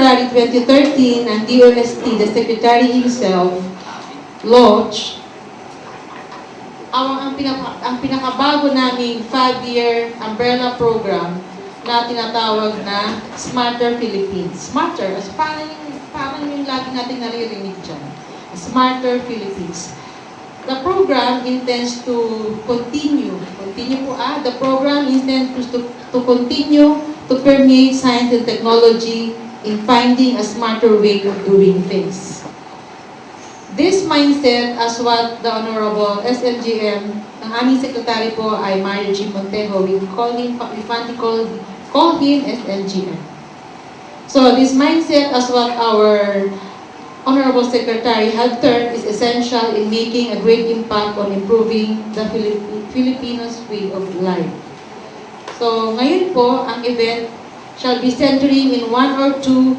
February 2013, ang DOST, the Secretary himself, launched ang pinakabago naming 5-year umbrella program na tinatawag na Smarter Philippines. Smarter, as parang yung lagi natin naririnig dyan. Smarter Philippines. The program intends to continue the program intends to continue to permeate science and technology in finding a smarter way of doing things. This mindset, as what the Honorable SLGM, ang aming secretary po ay Mario G. Montejo, we fondly call him SLGM. So this mindset, as what our Honorable Secretary had termed, is essential in making a great impact on improving the Filipinos' way of life. So ngayon po, ang event shall be centering in one or two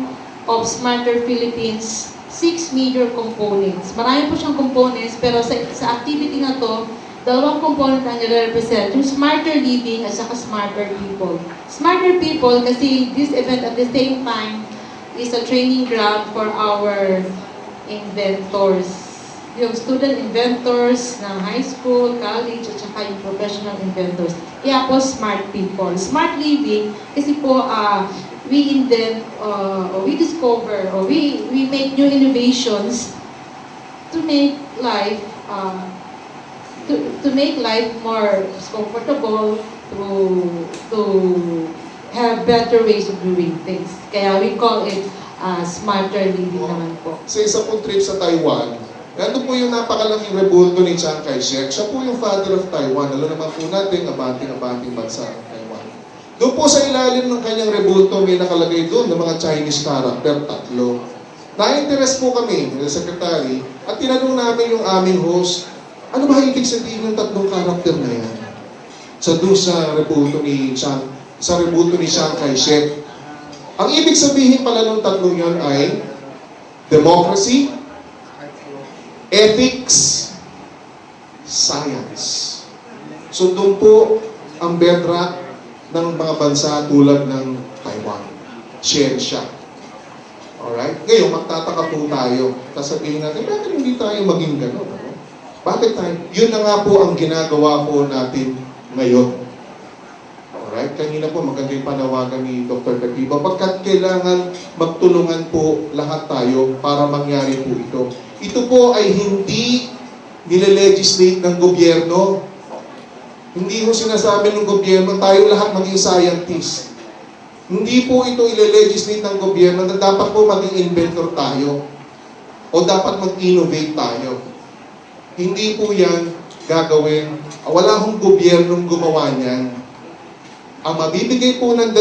of Smarter Philippines 6 major components. Marami po siyang components, pero sa activity na to, dalawang component ang nire-represent, yung smarter living at saka smarter people. Smarter people kasi this event at the same time is a training ground for our inventors. Yung student inventors ng high school, college, at saka yung professional inventors. Kaya po smart people. Smart living kasi po we invent, or we discover, or we make new innovations to make life to make life more comfortable, to have better ways of doing things. Kaya we call it smarter living naman po. Sa isa pong trip sa Taiwan, nandun po yung napakalaking rebulto ni Chiang Kai-shek. Siya po yung father of Taiwan. Alam naman po natin, abanting bansa ng Taiwan. Doon po sa ilalim ng kanyang rebulto, may nakalagay doon ng mga Chinese character, 3. Na-interest po kami, ng secretary, at tinanong namin yung aming host, ano ba ibig sabihin yung 3 character na yan? Doon sa rebulto ni Chiang Kai-shek. Ang ibig sabihin pala ng 3 yun ay democracy, ethics, science. So doon po ang bedrock ng mga bansa tulad ng Taiwan. Siyensya. Alright? Ngayon, magtataka po tayo. Sasabihin natin, bakit hindi tayo maging gano'n? Ano? Bakit tayo? Yun na nga po ang ginagawa po natin ngayon. Alright? Kanina po, maganda yung panawagan ni Dr. Tagiba. Pagkat kailangan magtulungan po lahat tayo para mangyari po ito. Ito po ay hindi nile-legislate ng gobyerno. Hindi mo sinasabi ng gobyerno, tayo lahat maging scientist. Hindi po ito ile-legislate ng gobyerno na dapat po maging inventor tayo. O dapat mag-innovate tayo. Hindi po yan gagawin. Wala hong gobyernong gumawa niyan. Ang mabibigay po ng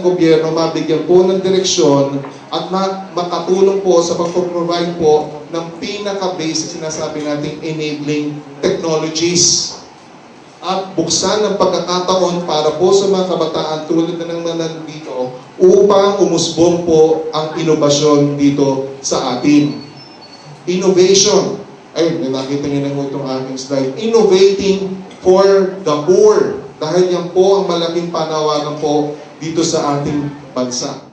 gobyerno, mabigyan po ng direksyon at makatulong po sa pag-provide po ng pinaka-basic sinasabi nating enabling technologies. At buksan ng pagkakataon para po sa mga kabataan tulad na ng nandito upang umusbong po ang inobasyon dito sa atin. Innovation. Ayun, nakita niyo na po itong aking slide. Innovating for the poor. Dahil yan po ang malaking panawagan po dito sa ating bansa.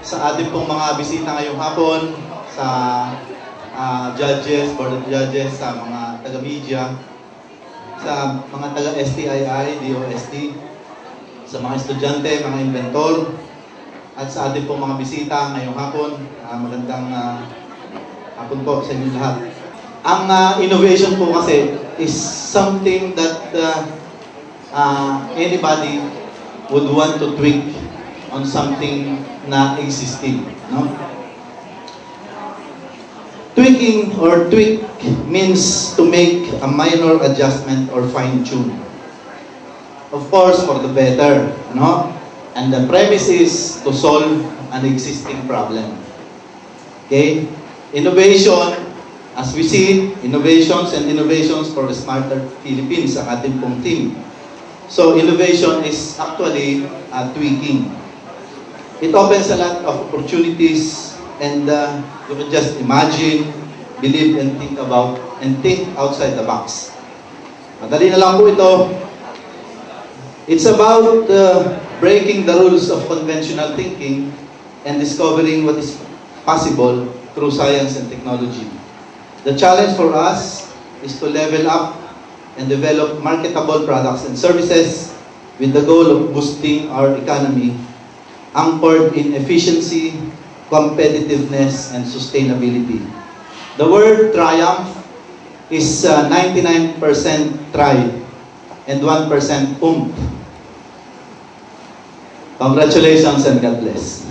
sa ating pong mga bisita ngayong hapon, sa judges, board of judges, sa mga taga-media, sa mga taga-STII, DOST, sa mga estudyante, mga inventor, at sa ating pong mga bisita ngayong hapon. Magandang hapon po sa inyo lahat. Ang innovation po kasi is something that anybody would want to tweak on something na existing, no? Tweaking or tweak means to make a minor adjustment or fine-tune. Of course, for the better, no? And the premise is to solve an existing problem. Okay? Innovation, as we see, innovations for a smarter Philippines sa ating pong team. So, innovation is actually tweaking. It opens a lot of opportunities, and you can just imagine, believe, and think about, and think outside the box. Madali na lang po ito. It's about breaking the rules of conventional thinking and discovering what is possible through science and technology. The challenge for us is to level up and develop marketable products and services with the goal of boosting our economy, anchored in efficiency, competitiveness, and sustainability. The word triumph is 99% try and 1% oomph. Congratulations and God bless.